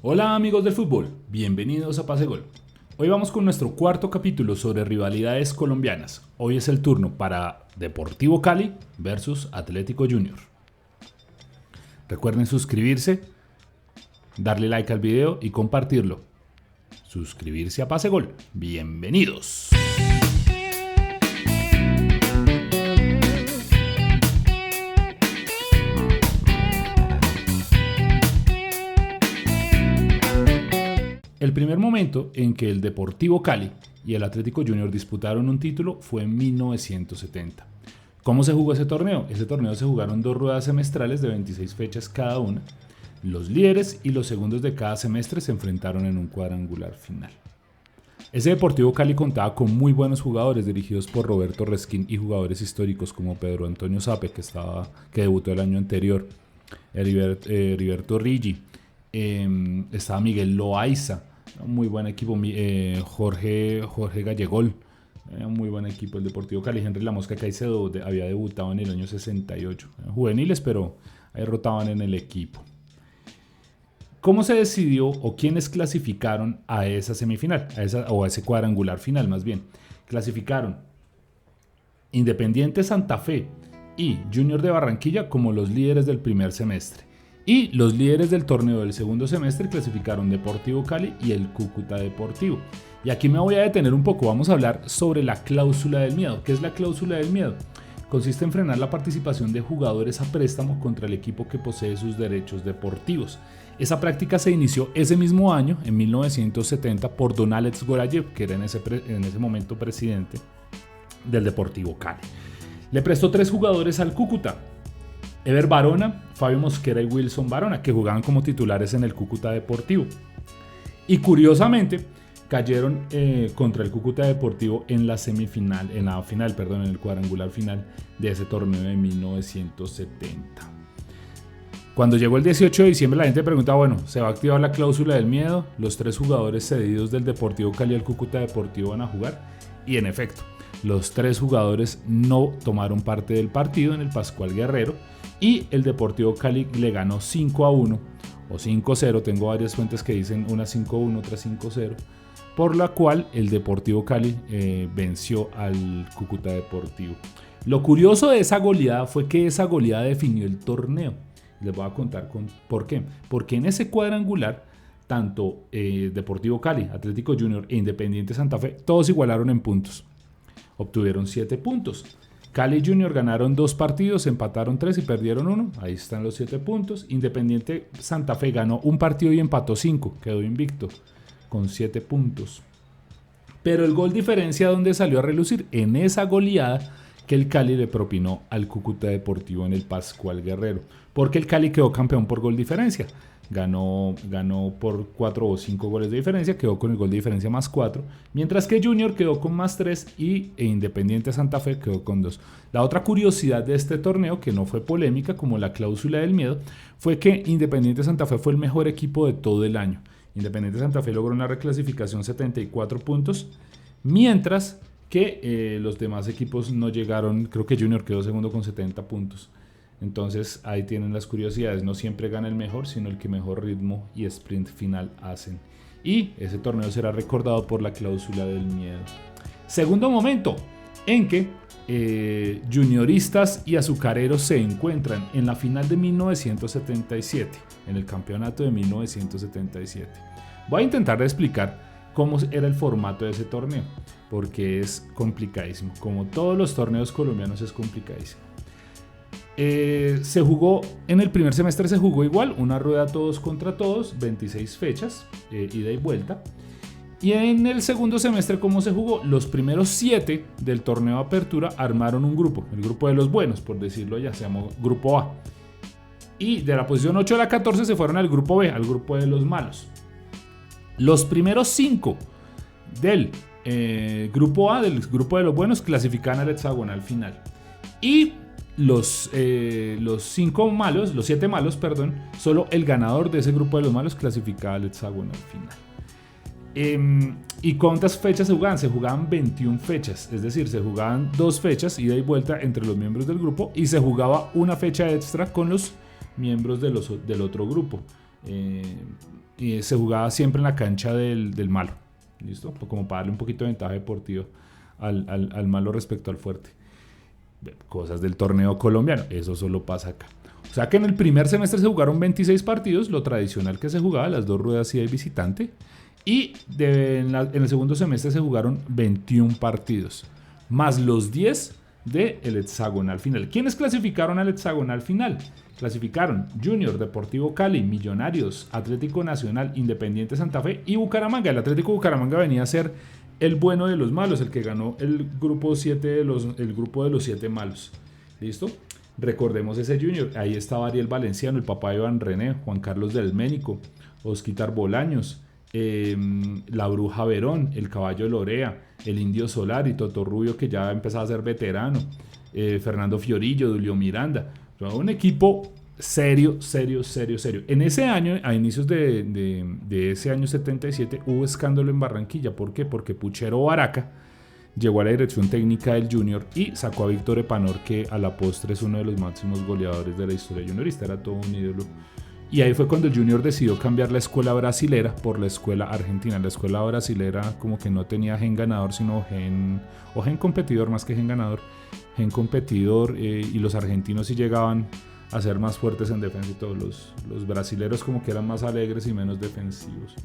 Hola amigos del fútbol, bienvenidos a Pase Gol. Hoy vamos con nuestro cuarto capítulo sobre rivalidades colombianas. Hoy es el turno para Deportivo Cali versus Atlético Junior. Recuerden suscribirse, darle like al video y compartirlo. Suscribirse a Pase Gol. Bienvenidos. El primer momento en que el Deportivo Cali y el Atlético Junior disputaron un título fue en 1970. ¿Cómo se jugó ese torneo? Ese torneo se jugaron 2 ruedas semestrales de 26 fechas cada una. Los líderes y los segundos de cada semestre se enfrentaron en un cuadrangular final. Ese Deportivo Cali contaba con muy buenos jugadores dirigidos por Roberto Resquín y jugadores históricos como Pedro Antonio Sape, que debutó el año anterior, Heriberto Rigi, estaba Miguel Loaiza, un muy buen equipo, Jorge Gallegol, un muy buen equipo el Deportivo Cali. Henry La Mosca Caicedo había debutado en el año 68, juveniles, pero ahí rotaban en el equipo. ¿Cómo se decidió o quiénes clasificaron a esa semifinal, a ese cuadrangular final más bien? Clasificaron Independiente Santa Fe y Junior de Barranquilla como los líderes del primer semestre. Y los líderes del torneo del segundo semestre clasificaron Deportivo Cali y el Cúcuta Deportivo. Y aquí me voy a detener un poco, vamos a hablar sobre la cláusula del miedo. ¿Qué es la cláusula del miedo? Consiste en frenar la participación de jugadores a préstamo contra el equipo que posee sus derechos deportivos. Esa práctica se inició ese mismo año, en 1970, por don Alex Gorayev, que era en ese momento presidente del Deportivo Cali. Le prestó 3 jugadores al Cúcuta: Ever Barona, Fabio Mosquera y Wilson Barona, que jugaban como titulares en el Cúcuta Deportivo. Y curiosamente, cayeron contra el Cúcuta Deportivo en el cuadrangular final de ese torneo de 1970. Cuando llegó el 18 de diciembre, la gente preguntaba, bueno, ¿se va a activar la cláusula del miedo? ¿Los 3 jugadores cedidos del Deportivo Cali al Cúcuta Deportivo van a jugar? Y en efecto, los 3 jugadores no tomaron parte del partido en el Pascual Guerrero, y el Deportivo Cali le ganó 5-1 o 5-0, tengo varias fuentes que dicen una 5-1, otra 5-0, por la cual el Deportivo Cali venció al Cúcuta Deportivo. Lo curioso de esa goleada fue que esa goleada definió el torneo. Les voy a contar por qué. Porque en ese cuadrangular, tanto Deportivo Cali, Atlético Junior e Independiente Santa Fe, todos igualaron en puntos. Obtuvieron 7 puntos. Cali y Junior ganaron 2 partidos, empataron 3 y perdieron 1. Ahí están los 7 puntos. Independiente Santa Fe ganó un partido y empató 5. Quedó invicto con 7 puntos. Pero el gol diferencia, donde salió a relucir en esa goleada que el Cali le propinó al Cúcuta Deportivo en el Pascual Guerrero. Porque el Cali quedó campeón por gol diferencia. Ganó por 4 o 5 goles de diferencia, quedó con el gol de diferencia más 4, mientras que Junior quedó con más 3 e Independiente Santa Fe quedó con 2. La otra curiosidad de este torneo, que no fue polémica como la cláusula del miedo, fue que Independiente Santa Fe fue el mejor equipo de todo el año. Independiente Santa Fe logró una reclasificación 74 puntos, mientras que los demás equipos no llegaron. Creo que Junior quedó segundo con 70 puntos. Entonces ahí tienen las curiosidades, no siempre gana el mejor, sino el que mejor ritmo y sprint final hacen. Y ese torneo será recordado por la cláusula del miedo. Segundo momento en que junioristas y azucareros se encuentran en la final de 1977, en el campeonato de 1977. Voy a intentar explicar cómo era el formato de ese torneo, porque es complicadísimo. Como todos los torneos colombianos, es complicadísimo. Se jugó en el primer semestre, se jugó igual, una rueda todos contra todos, 26 fechas, ida y vuelta. Y en el segundo semestre, ¿cómo se jugó? Los primeros 7 del torneo de apertura armaron un grupo, el grupo de los buenos, por decirlo ya, se llamó grupo A. Y de la posición 8 a la 14 se fueron al grupo B, al grupo de los malos. Los primeros 5 del grupo A, del grupo de los buenos, clasificaban al hexagonal final. Y los 7 malos, solo el ganador de ese grupo de los malos clasificaba al hexagonal final. ¿Y cuántas fechas se jugaban? Se jugaban 21 fechas, es decir, se jugaban 2 fechas ida y vuelta entre los miembros del grupo, y se jugaba una fecha extra con los miembros del otro grupo. se jugaba siempre en la cancha del malo. ¿Listo? Como para darle un poquito de ventaja deportiva al malo respecto al fuerte. Cosas del torneo colombiano, eso solo pasa acá. O sea que en el primer semestre se jugaron 26 partidos, lo tradicional que se jugaba, las 2 ruedas ida y visitante. Y en el segundo semestre se jugaron 21 partidos, más los 10 del hexagonal final. ¿Quiénes clasificaron al hexagonal final? Clasificaron Junior, Deportivo Cali, Millonarios, Atlético Nacional, Independiente Santa Fe y Bucaramanga. El Atlético Bucaramanga venía a ser el bueno de los malos, el que ganó el grupo 7 el grupo de los 7 malos. ¿Listo? Recordemos ese Junior. Ahí estaba Ariel Valenciano, el papá de Iván René, Juan Carlos del Ménico, Osquitar Bolaños, la Bruja Verón, el Caballo Lorea, el Indio Solar y Toto Rubio, que ya empezaba a ser veterano, Fernando Fiorillo, Julio Miranda. Un equipo serio. En ese año, a inicios de ese año 77, hubo escándalo en Barranquilla. ¿Por qué? Porque Puchero Baraca llegó a la dirección técnica del Junior y sacó a Víctor Epanor, que a la postre es uno de los máximos goleadores de la historia juniorista, era todo un ídolo. Y ahí fue cuando el Junior decidió cambiar la escuela brasilera por la escuela argentina. La escuela brasilera como que no tenía gen ganador, sino gen competidor más que gen ganador. Gen competidor, y los argentinos sí llegaban a ser más fuertes en defensa y todos los brasileros como que eran más alegres y menos defensivos.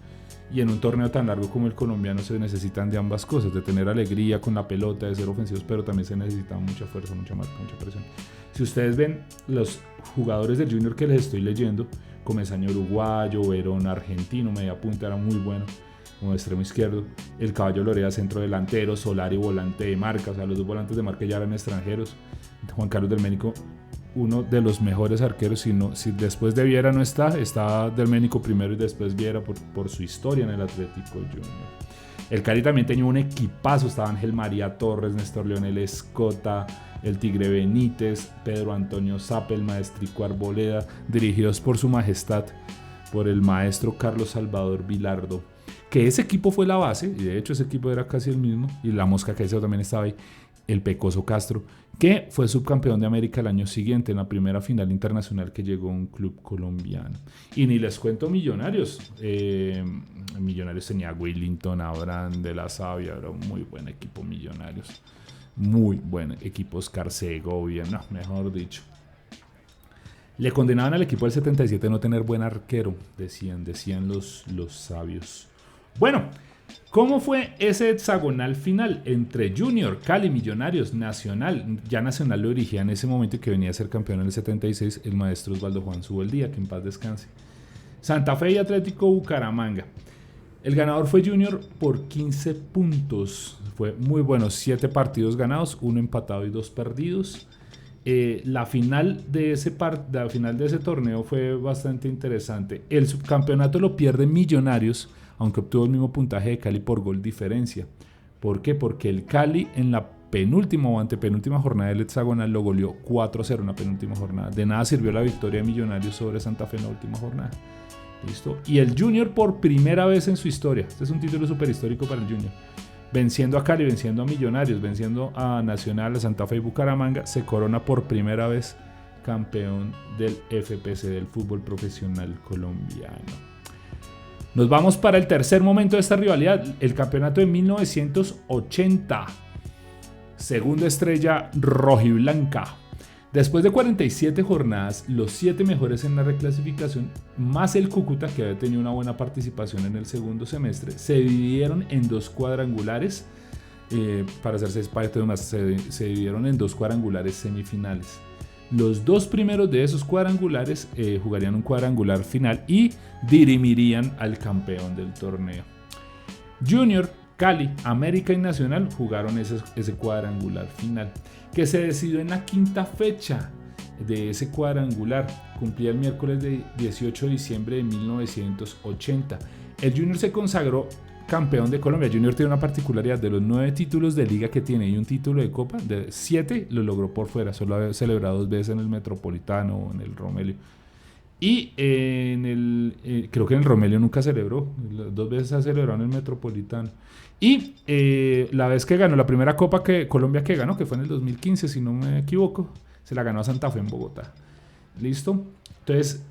Y en un torneo tan largo como el colombiano se necesitan de ambas cosas, de tener alegría con la pelota, de ser ofensivos, pero también se necesita mucha fuerza, mucha marca, mucha presión. Si ustedes ven los jugadores del Junior que les estoy leyendo, Comesaña uruguayo, Verón argentino, media punta era muy bueno como extremo izquierdo, el Caballo Lorea centro delantero, Solari volante de marca, o sea los dos volantes de marca ya eran extranjeros, Juan Carlos del Ménico uno de los mejores arqueros, si después de Viera no está del Ménico primero y después Viera por su historia en el Atlético Junior. El Cali también tenía un equipazo, estaba Ángel María Torres, Néstor Leonel Escota, el Tigre Benítez, Pedro Antonio Zappa, el Maestrico Arboleda, dirigidos por su majestad, por el maestro Carlos Salvador Vilardo, que ese equipo fue la base, y de hecho ese equipo era casi el mismo, y la Mosca Caicedo también estaba ahí, el Pecoso Castro, que fue subcampeón de América el año siguiente en la primera final internacional que llegó a un club colombiano. Y ni les cuento Millonarios. Millonarios tenía a Willington, Abraham de la Sabia, era un muy buen equipo Millonarios. Muy buen equipo, Oscar Segovia, no, mejor dicho. Le condenaban al equipo del 77 a no tener buen arquero, decían los sabios. Bueno, ¿cómo fue ese hexagonal final entre Junior, Cali, Millonarios, Nacional? Ya Nacional lo dirigía en ese momento y que venía a ser campeón en el 76, el maestro Osvaldo Juan Subeldía, que en paz descanse. Santa Fe y Atlético Bucaramanga. El ganador fue Junior por 15 puntos. Fue muy bueno, 7 partidos ganados, 1 empatado y 2 perdidos. La final de ese torneo fue bastante interesante. El subcampeonato lo pierde Millonarios, aunque obtuvo el mismo puntaje de Cali por gol diferencia. ¿Por qué? Porque el Cali en la penúltima o antepenúltima jornada del hexagonal lo goleó 4-0 en la penúltima jornada. De nada sirvió la victoria de Millonarios sobre Santa Fe en la última jornada. ¿Listo? Y el Junior por primera vez en su historia, este es un título súper histórico para el Junior, venciendo a Cali, venciendo a Millonarios, venciendo a Nacional, a Santa Fe y Bucaramanga, se corona por primera vez campeón del FPC, del fútbol profesional colombiano. Nos vamos para el tercer momento de esta rivalidad, el campeonato de 1980. Segunda estrella rojiblanca. Después de 47 jornadas, los 7 mejores en la reclasificación, más el Cúcuta, que había tenido una buena participación en el segundo semestre, se dividieron en 2 cuadrangulares. Para hacer 6 partidos más, se dividieron en 2 cuadrangulares semifinales. Los 2 primeros de esos cuadrangulares jugarían un cuadrangular final y dirimirían al campeón del torneo. Junior, Cali, América y Nacional jugaron ese cuadrangular final, que se decidió en la quinta fecha de ese cuadrangular. Cumplía el miércoles de 18 de diciembre de 1980. El Junior se consagró campeón de Colombia. Junior tiene una particularidad: de los 9 títulos de liga que tiene y un título de copa, de 7 lo logró por fuera. Solo había celebrado 2 veces en el Metropolitano o en el Romelio. Y creo que en el Romelio nunca celebró. 2 veces ha celebrado en el Metropolitano. Y la vez que ganó la primera copa que Colombia que ganó, que fue en el 2015, si no me equivoco, se la ganó a Santa Fe en Bogotá. ¿Listo? Entonces,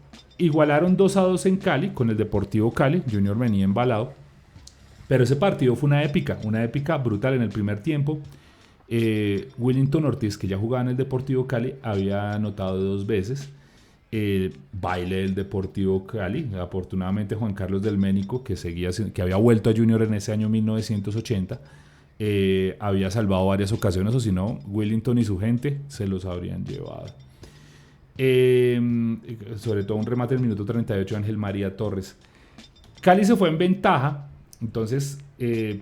igualaron 2-2 en Cali con el Deportivo Cali. Junior venía embalado. Pero ese partido fue una épica brutal en el primer tiempo. Willington Ortiz, que ya jugaba en el Deportivo Cali, había anotado 2 veces. Baile del Deportivo Cali. Afortunadamente Juan Carlos del Ménico, que había vuelto a Junior en ese año 1980, había salvado varias ocasiones, o si no, Willington y su gente se los habrían llevado. Sobre todo un remate en el minuto 38 de Ángel María Torres. Cali se fue en ventaja, entonces,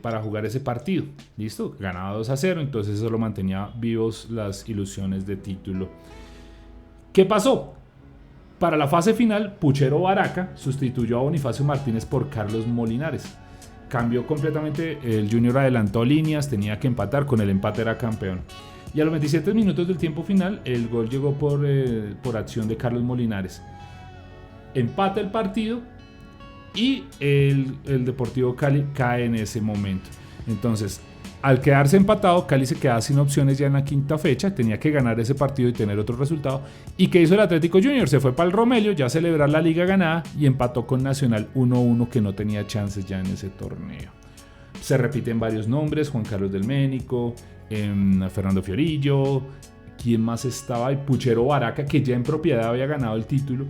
para jugar ese partido. ¿Listo? Ganaba 2-0, entonces eso lo mantenía vivos las ilusiones de título. ¿Qué pasó? Para la fase final, Puchero Baraca sustituyó a Bonifacio Martínez por Carlos Molinares. Cambió completamente, el Junior adelantó líneas, tenía que empatar, con el empate era campeón. Y a los 27 minutos del tiempo final, el gol llegó por acción de Carlos Molinares. Empata el partido y el Deportivo Cali cae en ese momento. Entonces, al quedarse empatado, Cali se quedaba sin opciones ya en la quinta fecha, tenía que ganar ese partido y tener otro resultado. ¿Y qué hizo el Atlético Junior? Se fue para el Romelio ya a celebrar la liga ganada y empató con Nacional 1-1, que no tenía chances ya en ese torneo. Se repiten varios nombres: Juan Carlos del Ménico, Fernando Fiorillo, ¿quién más estaba? Y Puchero Baraca, que ya en propiedad había ganado el título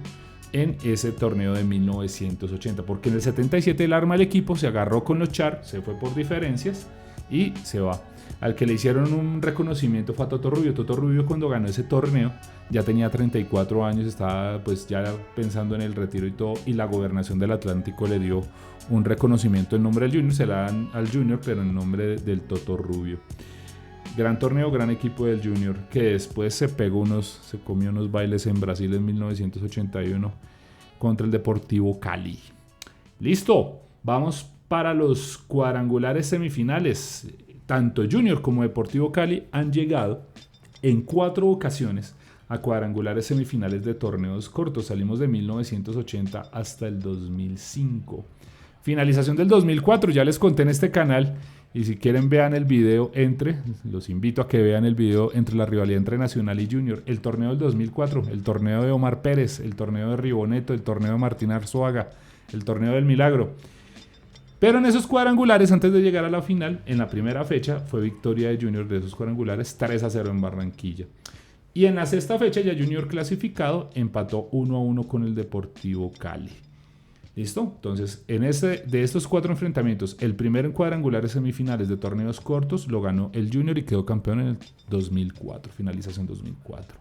en ese torneo de 1980, porque en el 77 el arma del equipo se agarró con los Char, se fue por diferencias y se va. Al que le hicieron un reconocimiento fue a Toto Rubio. Toto Rubio, cuando ganó ese torneo, ya tenía 34 años, estaba pues ya pensando en el retiro y todo, y la gobernación del Atlántico le dio un reconocimiento en nombre del Junior. Se la dan al Junior, pero en nombre del Toto Rubio. Gran torneo, gran equipo del Junior, que después se comió unos bailes en Brasil en 1981 contra el Deportivo Cali. Listo, vamos para los cuadrangulares semifinales. Tanto Junior como Deportivo Cali han llegado en 4 ocasiones a cuadrangulares semifinales de torneos cortos. Salimos de 1980 hasta el 2005. Finalización del 2004, ya les conté en este canal. Y si quieren, vean el video los invito a que vean el video entre la rivalidad entre Nacional y Junior. El torneo del 2004, el torneo de Omar Pérez, el torneo de Riboneto, el torneo de Martín Arzuaga, el torneo del Milagro. Pero en esos cuadrangulares, antes de llegar a la final, en la primera fecha fue victoria de Junior de esos cuadrangulares, 3-0 en Barranquilla. Y en la sexta fecha, ya Junior clasificado, empató 1-1 con el Deportivo Cali. ¿Listo? Entonces, de estos 4 enfrentamientos, el primero en cuadrangulares semifinales de torneos cortos lo ganó el Junior y quedó campeón en el 2004, finalización 2004.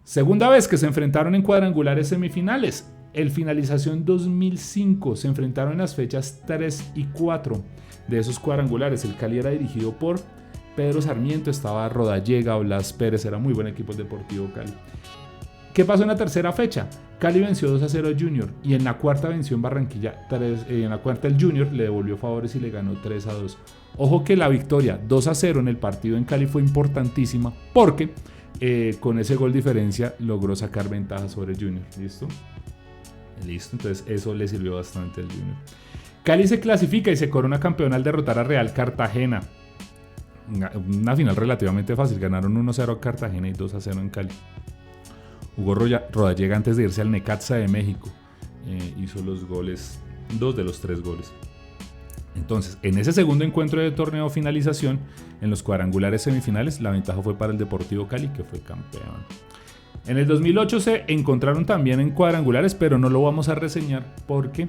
Segunda vez que se enfrentaron en cuadrangulares semifinales, el finalización 2005, se enfrentaron en las fechas 3 y 4 de esos cuadrangulares. El Cali era dirigido por Pedro Sarmiento, estaba Rodallega, Blas Pérez, era muy buen equipo el Deportivo Cali. ¿Qué pasó en la tercera fecha? Cali venció 2-0 a Junior y en la cuarta venció en Barranquilla. En la cuarta el Junior le devolvió favores y le ganó 3-2. Ojo que la victoria 2-0 en el partido en Cali fue importantísima porque con ese gol diferencia logró sacar ventaja sobre Junior. ¿Listo? Entonces eso le sirvió bastante al Junior. Cali se clasifica y se corona campeón al derrotar a Real Cartagena. Una final relativamente fácil. Ganaron 1-0 a Cartagena y 2-0 en Cali. Hugo Rodallega, antes de irse al Necaxa de México, hizo los goles, 2 de los 3 goles. Entonces, en ese segundo encuentro de torneo finalización, en los cuadrangulares semifinales, la ventaja fue para el Deportivo Cali, que fue campeón. En el 2008 se encontraron también en cuadrangulares, pero no lo vamos a reseñar porque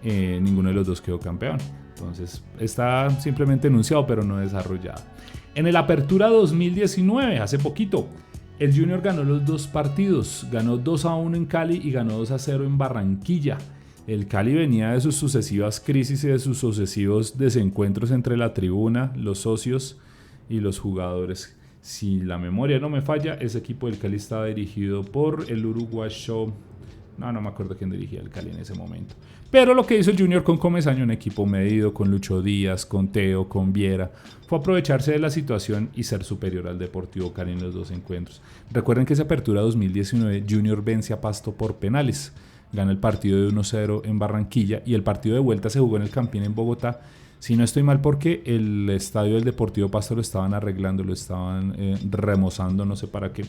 ninguno de los dos quedó campeón. Entonces, está simplemente enunciado, pero no desarrollado. En el Apertura 2019, hace poquito, el Junior ganó los 2 partidos, ganó 2-1 en Cali y ganó 2-0 en Barranquilla. El Cali venía de sus sucesivas crisis y de sus sucesivos desencuentros entre la tribuna, los socios y los jugadores. Si la memoria no me falla, ese equipo del Cali estaba dirigido por el uruguayo, no me acuerdo quién dirigía el Cali en ese momento. Pero lo que hizo el Junior con Comesaña, un equipo medido, con Lucho Díaz, con Teo, con Viera, fue aprovecharse de la situación y ser superior al Deportivo Cali en los 2 encuentros. Recuerden que esa apertura 2019, Junior vence a Pasto por penales. Gana el partido de 1-0 en Barranquilla y el partido de vuelta se jugó en el Campín en Bogotá. Si no estoy mal, porque el estadio del Deportivo Pasto lo estaban arreglando, lo estaban remozando, no sé para qué.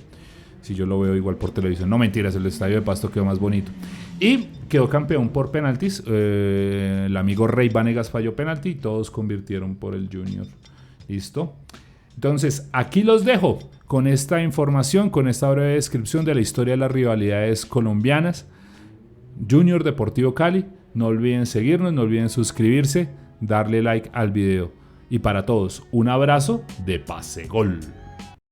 si yo lo veo igual por televisión. No, mentiras, el estadio de Pasto quedó más bonito. Y quedó campeón por penaltis. El amigo Rey Vanegas falló penalti y todos convirtieron por el Junior. ¿Listo? Entonces, aquí los dejo con esta información, con esta breve descripción de la historia de las rivalidades colombianas. Junior Deportivo Cali. No olviden seguirnos, no olviden suscribirse, darle like al video. Y para todos, un abrazo de Pase Gol.